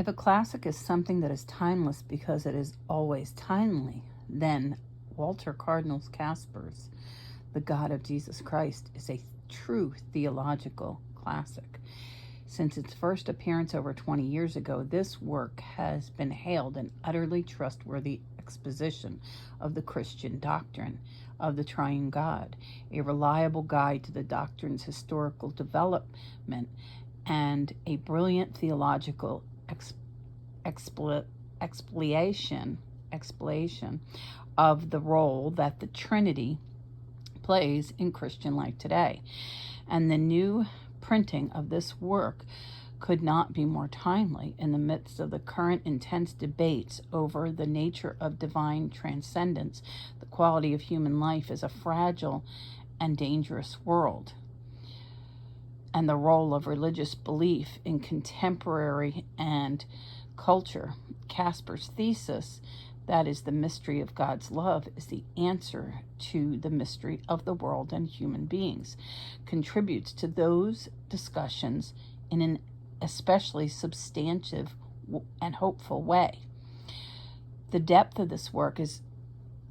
If a classic is something that is timeless because it is always timely, then Walter Cardinal Casper's The God of Jesus Christ is a true theological classic. Since its first appearance over 20 years ago, this work has been hailed an utterly trustworthy exposition of the Christian doctrine of the triune God, a reliable guide to the doctrine's historical development, and a brilliant theological explanation of the role that the Trinity plays in Christian life today. And the new printing of this work could not be more timely in the midst of the current intense debates over the nature of divine transcendence, the quality of human life is a fragile and dangerous world, and the role of religious belief in contemporary and culture. Casper's thesis, that is, the mystery of God's love, is the answer to the mystery of the world and human beings, contributes to those discussions in an especially substantive and hopeful way. The depth of this work is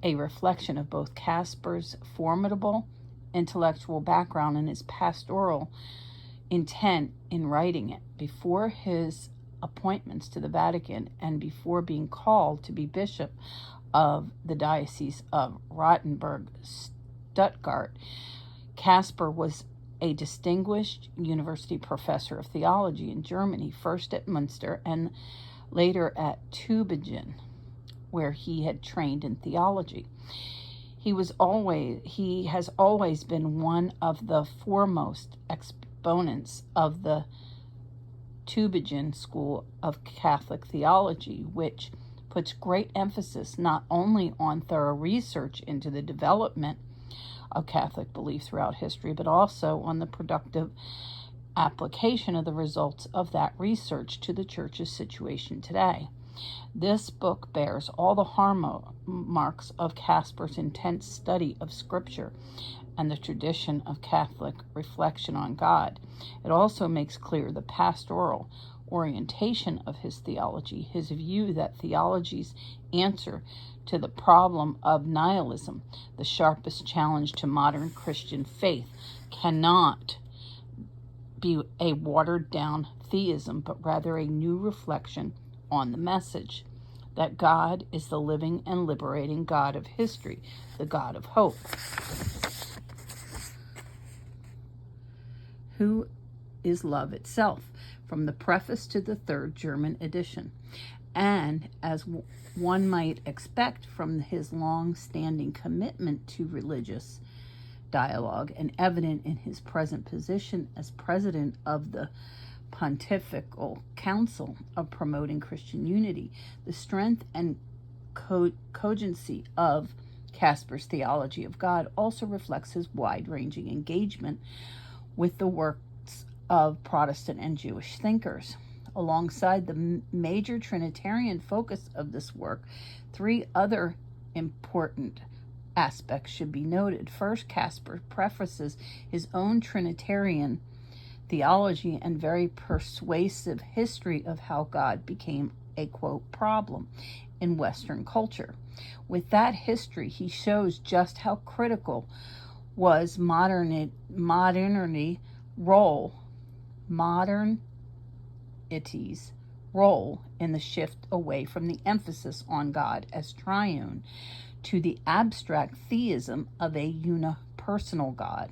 a reflection of both Casper's formidable intellectual background and his pastoral intent in writing it. Before his appointments to the Vatican and before being called to be bishop of the Diocese of Rottenburg-Stuttgart, Casper was a distinguished university professor of theology in Germany, first at Münster and later at Tübingen, where he had trained in theology. He has always been one of the foremost exponents of the Tübingen School of Catholic Theology, which puts great emphasis not only on thorough research into the development of Catholic belief throughout history, but also on the productive application of the results of that research to the Church's situation today. This book bears all the hallmarks of Casper's intense study of Scripture and the tradition of Catholic reflection on God. It also makes clear the pastoral orientation of his theology, his view that theology's answer to the problem of nihilism, the sharpest challenge to modern Christian faith, cannot be a watered-down theism, but rather a new reflection on the message that God is the living and liberating God of history, the God of hope. Who is love itself, from the preface to the third German edition. And as one might expect from his long-standing commitment to religious dialogue and evident in his present position as president of the Pontifical Council of Promoting Christian Unity, the strength and cogency of Casper's theology of God also reflects his wide-ranging engagement with the works of Protestant and Jewish thinkers. Alongside the major Trinitarian focus of this work, three other important aspects should be noted. First, Casper prefaces his own Trinitarian theology and very persuasive history of how God became a, quote, problem in Western culture. With that history, he shows just how critical was modernity's role in the shift away from the emphasis on God as triune to the abstract theism of a unipersonal God.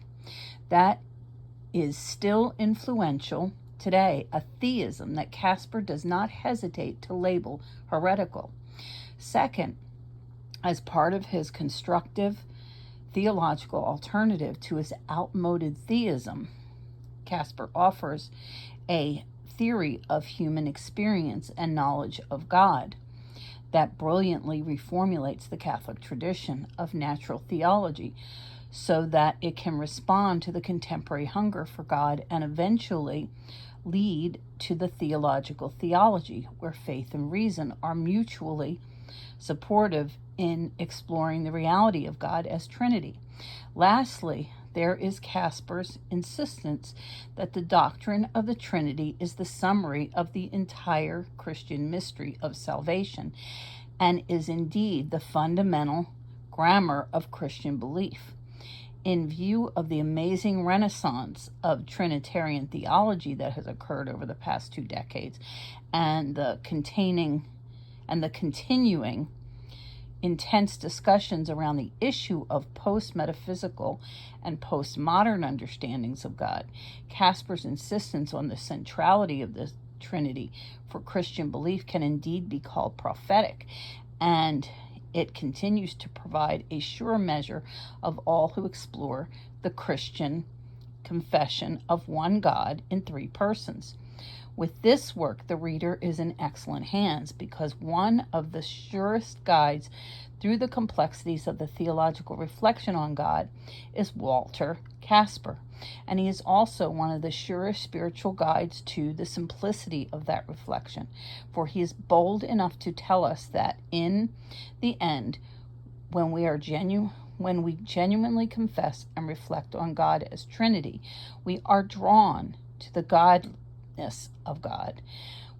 That is still influential today, a theism that Casper does not hesitate to label heretical. Second, as part of his constructive theological alternative to his outmoded theism, Casper offers a theory of human experience and knowledge of God that brilliantly reformulates the Catholic tradition of natural theology so that it can respond to the contemporary hunger for God and eventually lead to the theological theology, where faith and reason are mutually supportive in exploring the reality of God as Trinity. Lastly, there is Casper's insistence that the doctrine of the Trinity is the summary of the entire Christian mystery of salvation and is indeed the fundamental grammar of Christian belief. In view of the amazing renaissance of Trinitarian theology that has occurred over the past 2 decades and the continuing intense discussions around the issue of post-metaphysical and postmodern understandings of God, Casper's insistence on the centrality of the Trinity for Christian belief can indeed be called prophetic, and it continues to provide a sure measure of all who explore the Christian confession of one God in 3 persons. With this work, the reader is in excellent hands, because one of the surest guides through the complexities of the theological reflection on God is Walter Casper, and he is also one of the surest spiritual guides to the simplicity of that reflection, for he is bold enough to tell us that in the end, when we genuinely confess and reflect on God as Trinity, we are drawn to the godness of God,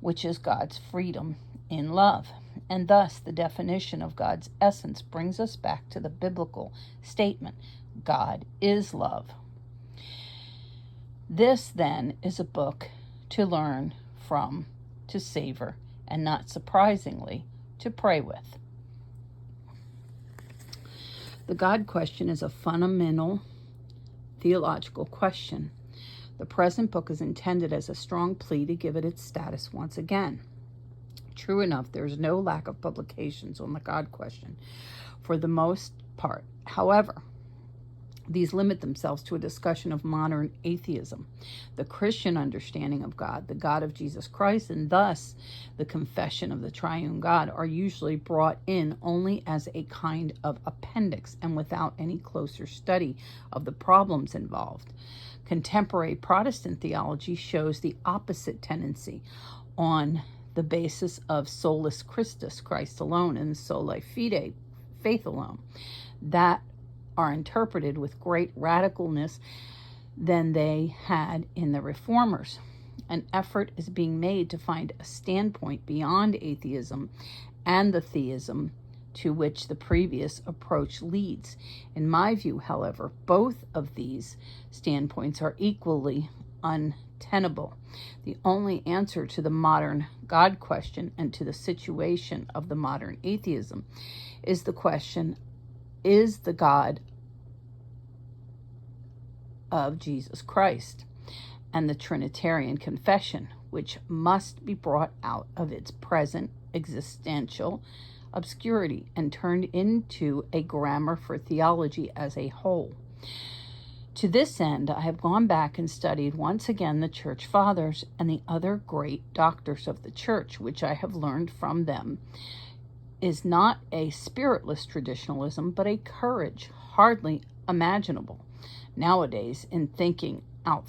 which is God's freedom in love. And thus, the definition of God's essence brings us back to the biblical statement, God is love. This, then, is a book to learn from, to savor, and not surprisingly, to pray with. The God question is a fundamental theological question. The present book is intended as a strong plea to give it its status once again. True enough, there is no lack of publications on the God question for the most part. However, these limit themselves to a discussion of modern atheism, the Christian understanding of God, the God of Jesus Christ, and thus the confession of the triune God are usually brought in only as a kind of appendix and without any closer study of the problems involved. Contemporary Protestant theology shows the opposite tendency on the basis of solus Christus, Christ alone, and sola fide, faith alone, that are interpreted with great radicalness than they had in the Reformers. An effort is being made to find a standpoint beyond atheism and the theism to which the previous approach leads. In my view, however, both of these standpoints are equally untenable. The only answer to the modern God question and to the situation of the modern atheism is the question, is the God of Jesus Christ, and the Trinitarian confession, which must be brought out of its present existential obscurity and turned into a grammar for theology as a whole. To this end, I have gone back and studied once again the Church Fathers and the other great doctors of the Church, which I have learned from them is not a spiritless traditionalism, but a courage hardly imaginable nowadays in thinking out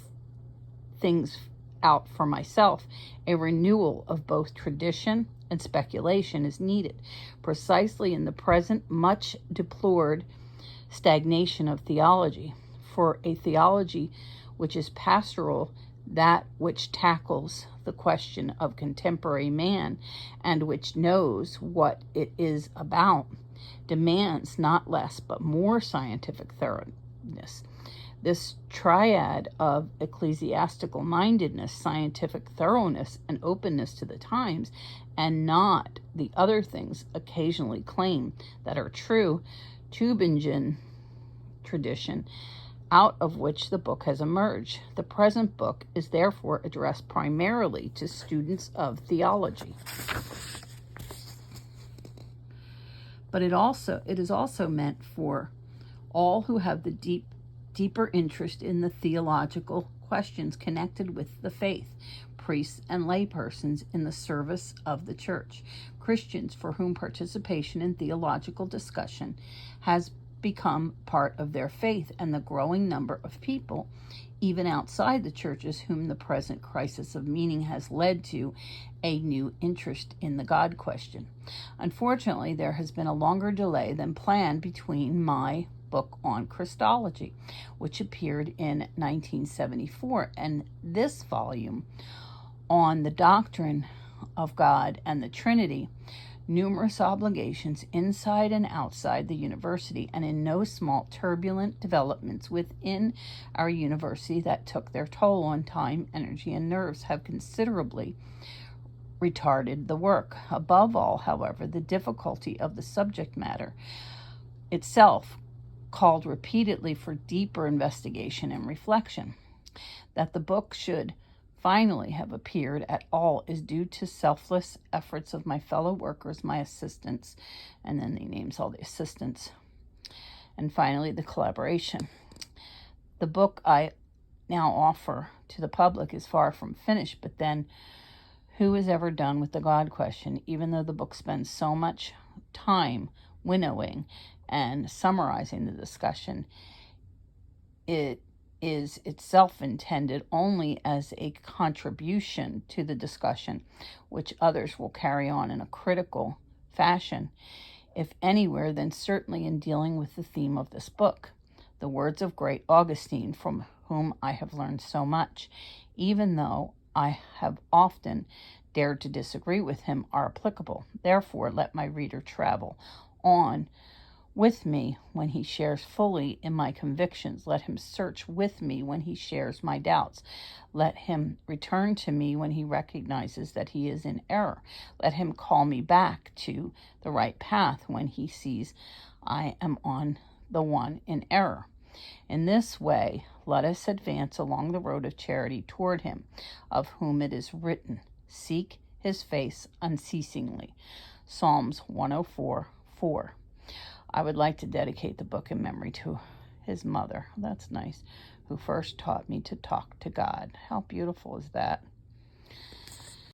things out for myself. A renewal of both tradition and speculation is needed, precisely in the present much deplored stagnation of theology. For a theology which is pastoral, that which tackles the question of contemporary man and which knows what it is about, demands not less but more scientific thoroughness. This triad of ecclesiastical mindedness, scientific thoroughness, and openness to the times, and not the other things occasionally claimed that are true, Tübingen tradition, out of which the book has emerged. The present book is therefore addressed primarily to students of theology. But it is also meant for all who have the deeper interest in the theological questions connected with the faith, priests and laypersons in the service of the church, Christians for whom participation in theological discussion has become part of their faith, and the growing number of people, even outside the churches, whom the present crisis of meaning has led to a new interest in the God question. Unfortunately, there has been a longer delay than planned between my book on Christology, which appeared in 1974, and this volume on the doctrine of God and the Trinity, numerous obligations inside and outside the university, and in no small turbulent developments within our university that took their toll on time, energy, and nerves, have considerably retarded the work. Above all, however, the difficulty of the subject matter itself called repeatedly for deeper investigation and reflection. That the book should finally have appeared at all is due to selfless efforts of my fellow workers, my assistants, and then he names all the assistants, and finally the collaboration. The book I now offer to the public is far from finished, but then who is ever done with the God question? Even though the book spends so much time winnowing and summarizing the discussion, it is itself intended only as a contribution to the discussion, which others will carry on in a critical fashion, if anywhere, then certainly in dealing with the theme of this book. The words of great Augustine, from whom I have learned so much, even though I have often dared to disagree with him, are applicable. Therefore, let my reader travel on with me when he shares fully in my convictions. Let him search with me when he shares my doubts. Let him return to me when he recognizes that he is in error. Let him call me back to the right path when he sees I am on the one in error. In this way, let us advance along the road of charity toward him, of whom it is written, seek his face unceasingly. Psalms 104:4. I would like to dedicate the book in memory to his mother. That's nice. Who first taught me to talk to God. How beautiful is that?